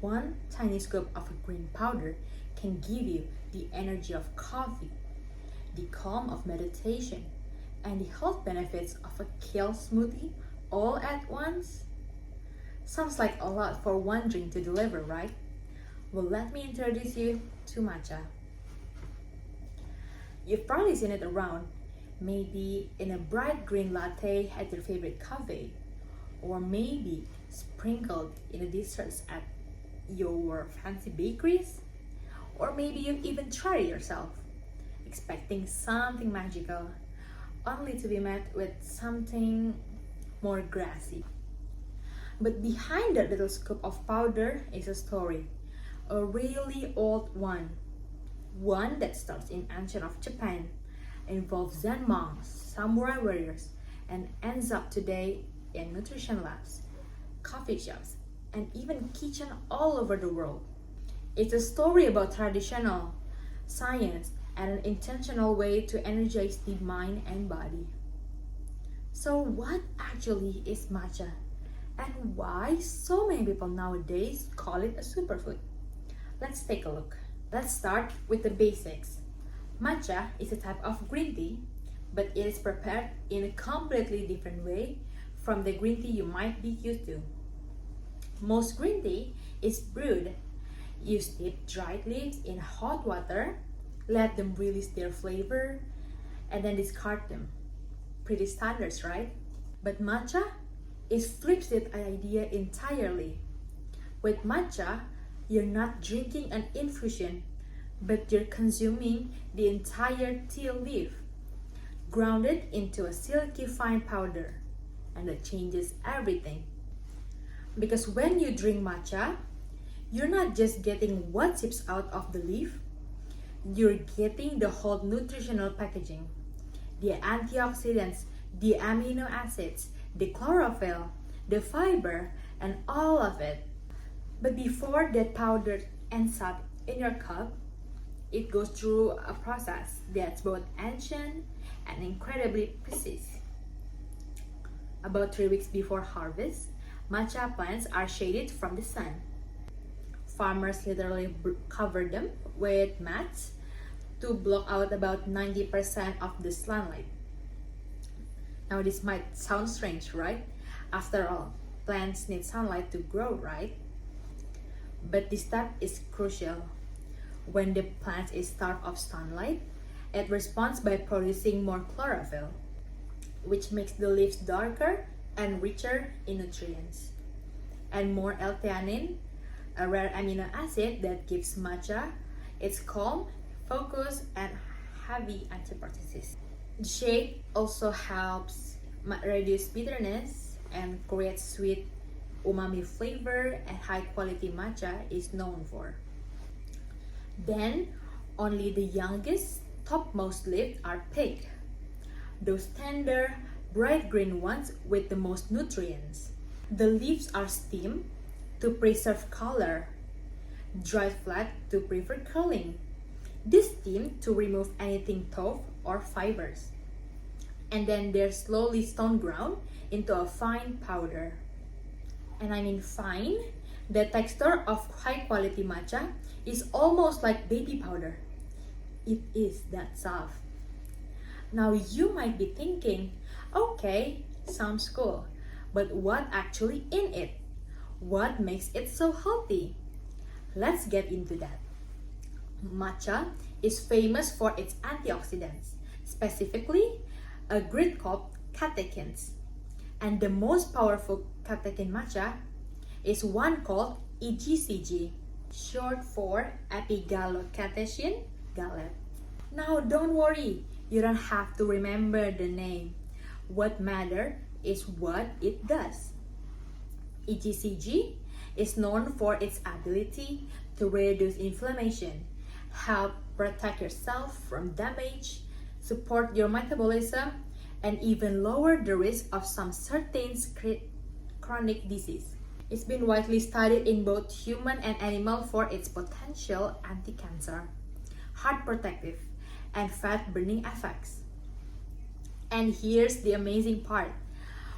one tiny scoop of a green powder can give you the energy of coffee, the calm of meditation, and the health benefits of a kale smoothie all at once? Sounds like a lot for one drink to deliver, right? Well, let me introduce you to matcha. You've probably seen it around, maybe in a bright green latte at your favorite cafe, or maybe sprinkled in the desserts at your fancy bakeries, or maybe you've even tried it yourself, expecting something magical, only to be met with something more grassy. But behind that little scoop of powder is a story, a really old one that starts in ancient of Japan, involves Zen monks, samurai warriors, and ends up today in nutrition labs, coffee shops, and even kitchen all over the world. It's a story about traditional science and an intentional way to energize the mind and body. So what actually is matcha? And why so many people nowadays call it a superfood? Let's take a look. Let's start with the basics. Matcha is a type of green tea, but it is prepared in a completely different way from the green tea you might be used to. Most green tea is brewed. You steep dried leaves in hot water, let them release their flavor, and then discard them. Pretty standards, right? But matcha flips that idea entirely. With matcha, you're not drinking an infusion, but you're consuming the entire tea leaf, grounded into a silky fine powder, and that changes everything. Because when you drink matcha, you're not just getting what sips out of the leaf, you're getting the whole nutritional packaging. The antioxidants, the amino acids, the chlorophyll, the fiber, and all of it. But before that powder ends up in your cup, it goes through a process that's both ancient and incredibly precise. About 3 weeks before harvest, matcha plants are shaded from the sun. Farmers literally cover them with mats to block out about 90% of the sunlight. Now this might sound strange, right? After all, plants need sunlight to grow, right? But this step is crucial. When the plant is starved of sunlight, it responds by producing more chlorophyll, which makes the leaves darker and richer in nutrients. And more L-theanine, a rare amino acid that gives matcha its calm, focus, and heavy antibiotics. The shade also helps reduce bitterness and creates sweet umami flavor and high quality matcha is known for. Then, only the youngest, topmost leaves are picked. Those tender, bright green ones with the most nutrients. The leaves are steamed to preserve color, dried flat to prevent curling, steamed to remove anything tough or fibers. And then they're slowly stone ground into a fine powder. And I mean fine, the texture of high quality matcha is almost like baby powder. It is that soft. Now you might be thinking, okay, sounds cool, but what actually in it? What makes it so healthy? Let's get into that. Matcha is famous for its antioxidants, specifically a group called catechins. And the most powerful catechin matcha is one called EGCG, short for epigallocatechin gallate. Now don't worry, you don't have to remember the name. What matters is what it does. EGCG is known for its ability to reduce inflammation, help protect yourself from damage, support your metabolism, and even lower the risk of some certain chronic disease. It's been widely studied in both human and animal for its potential anti-cancer, heart protective, and fat burning effects. And here's the amazing part.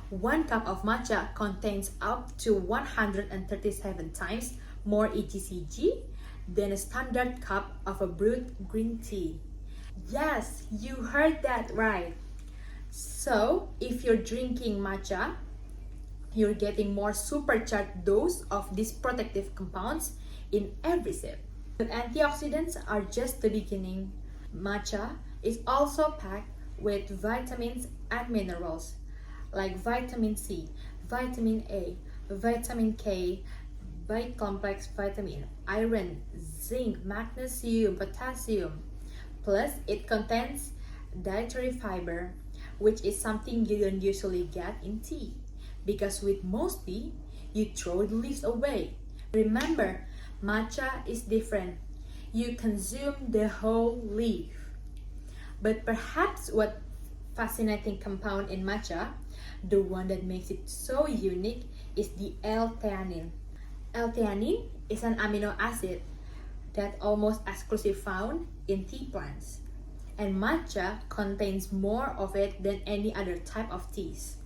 1 cup of matcha contains up to 137 times more EGCG than a standard cup of a brewed green tea. Yes, you heard that right. So, if you're drinking matcha, you're getting more supercharged dose of these protective compounds in every sip. But antioxidants are just the beginning. Matcha is also packed with vitamins and minerals like vitamin C, vitamin A, vitamin K, bi-complex vitamin, iron, zinc, magnesium, potassium. Plus, it contains dietary fiber, which is something you don't usually get in tea. Because with most tea, you throw the leaves away. Remember, matcha is different. You consume the whole leaf. But perhaps what fascinating compound in matcha, the one that makes it so unique, is the L-theanine. L-theanine is an amino acid that almost exclusively found in tea plants. And matcha contains more of it than any other type of teas,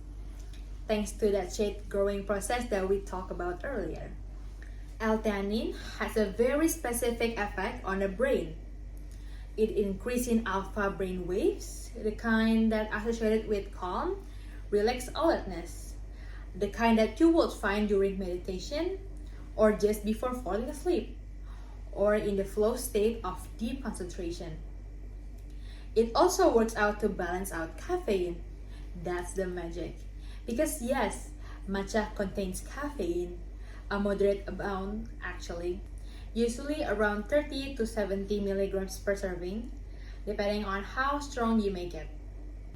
thanks to that shade growing process that we talked about earlier. L-theanine has a very specific effect on the brain. It increases alpha brain waves, the kind that associated with calm, relaxed alertness, the kind that you would find during meditation or just before falling asleep, or in the flow state of deep concentration. It also works out to balance out caffeine. That's the magic. Because yes, matcha contains caffeine, a moderate amount actually, usually around 30 to 70 milligrams per serving, depending on how strong you make it.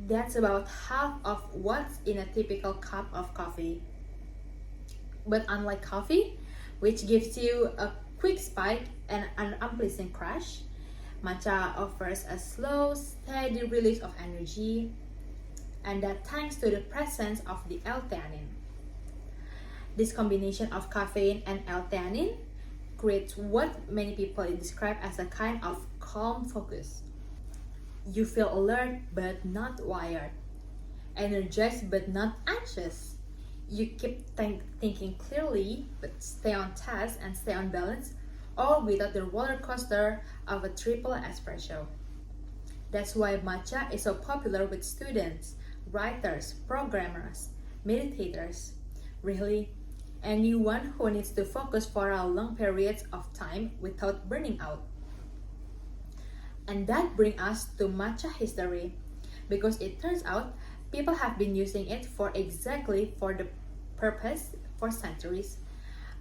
That's about half of what's in a typical cup of coffee. But unlike coffee, which gives you a quick spike and an unpleasant crash, matcha offers a slow, steady release of energy, and that thanks to the presence of the L-theanine. This combination of caffeine and L-theanine creates what many people describe as a kind of calm focus. You feel alert but not wired, energized but not anxious. You keep thinking clearly but stay on task and stay on balance, all without the roller coaster of a triple espresso. That's why matcha is so popular with students, writers, programmers, meditators, really anyone who needs to focus for a long periods of time without burning out. And that brings us to matcha history, because it turns out people have been using it for exactly for the purpose for centuries.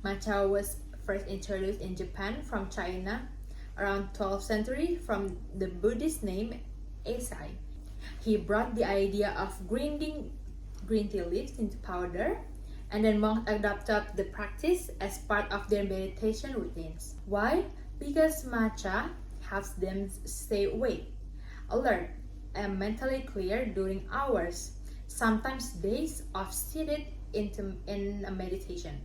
Matcha was first introduced in Japan from China around 12th century from the Buddhist name Eisai. He brought the idea of grinding green tea leaves into powder, and then monks adopted the practice as part of their meditation routines. Why? Because matcha helps them stay awake, alert, and mentally clear during hours, sometimes days of seated in a meditation.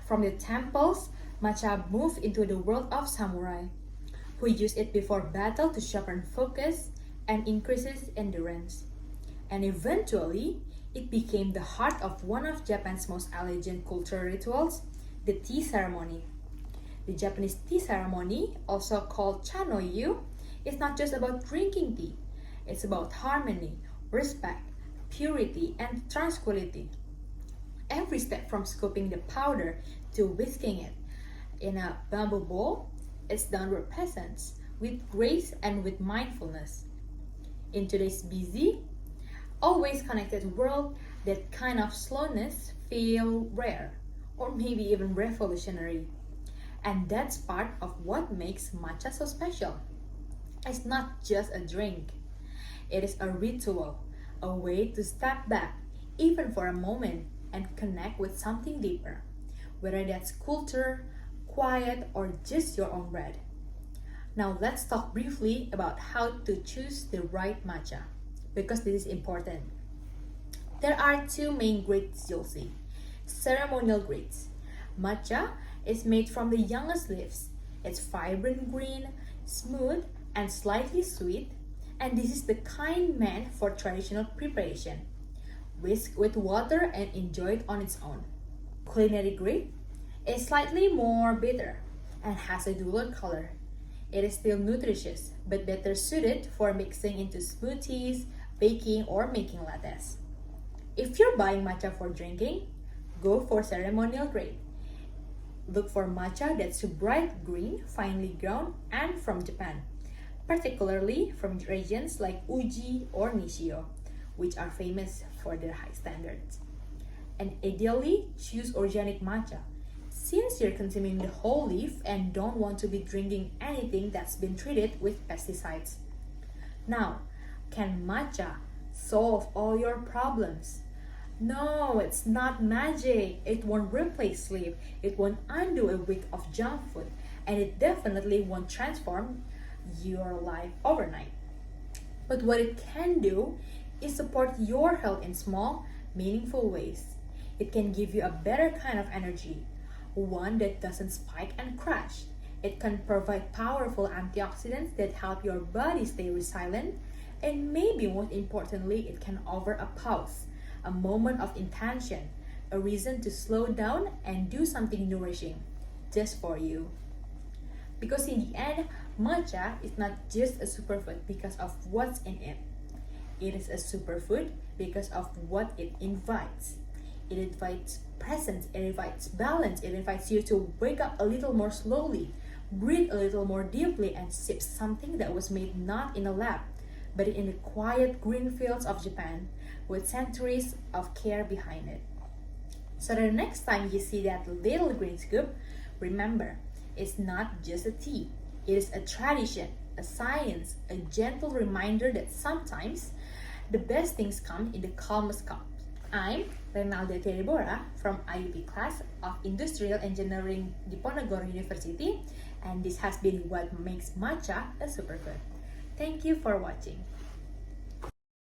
From the temples, matcha moved into the world of samurai, who used it before battle to sharpen focus and increases endurance. And eventually, it became the heart of one of Japan's most elegant cultural rituals, the tea ceremony. The Japanese tea ceremony, also called chanoyu, is not just about drinking tea. It's about harmony, respect, purity, and tranquility. Every step from scooping the powder to whisking it in a bamboo bowl is done with presence, with grace, and with mindfulness. In today's busy, always connected world, that kind of slowness feels rare, or maybe even revolutionary. And that's part of what makes matcha so special. It's not just a drink. It is a ritual, a way to step back, even for a moment, and connect with something deeper, whether that's culture, quiet, or just your own bread. Now let's talk briefly about how to choose the right matcha, because this is important. There are two main grades you'll see. Ceremonial grades. Matcha is made from the youngest leaves. It's vibrant green, smooth, and slightly sweet, and this is the kind meant for traditional preparation. Whisk with water and enjoy it on its own. Culinary grade. It's slightly more bitter and has a duller color. It is still nutritious, but better suited for mixing into smoothies, baking, or making lattes. If you're buying matcha for drinking, go for ceremonial grade. Look for matcha that's bright green, finely ground, and from Japan, particularly from regions like Uji or Nishio, which are famous for their high standards. And ideally, choose organic matcha, since you're consuming the whole leaf and don't want to be drinking anything that's been treated with pesticides. Now, can matcha solve all your problems? No, it's not magic. It won't replace sleep. It won't undo a week of junk food. And it definitely won't transform your life overnight. But what it can do is support your health in small, meaningful ways. It can give you a better kind of energy, one that doesn't spike and crash. It can provide powerful antioxidants that help your body stay resilient. And maybe most importantly, it can offer a pause, a moment of intention, a reason to slow down and do something nourishing just for you. Because in the end, matcha is not just a superfood because of what's in it. It is a superfood because of what it invites. It invites presence, it invites balance, it invites you to wake up a little more slowly, breathe a little more deeply, and sip something that was made not in a lab, but in the quiet green fields of Japan, with centuries of care behind it. So the next time you see that little green scoop, remember, it's not just a tea. It is a tradition, a science, a gentle reminder that sometimes the best things come in the calmest cup. I'm Reynalda from IUP class of Industrial Engineering Diponegoro University, and this has been what makes matcha a superfood. Thank you for watching.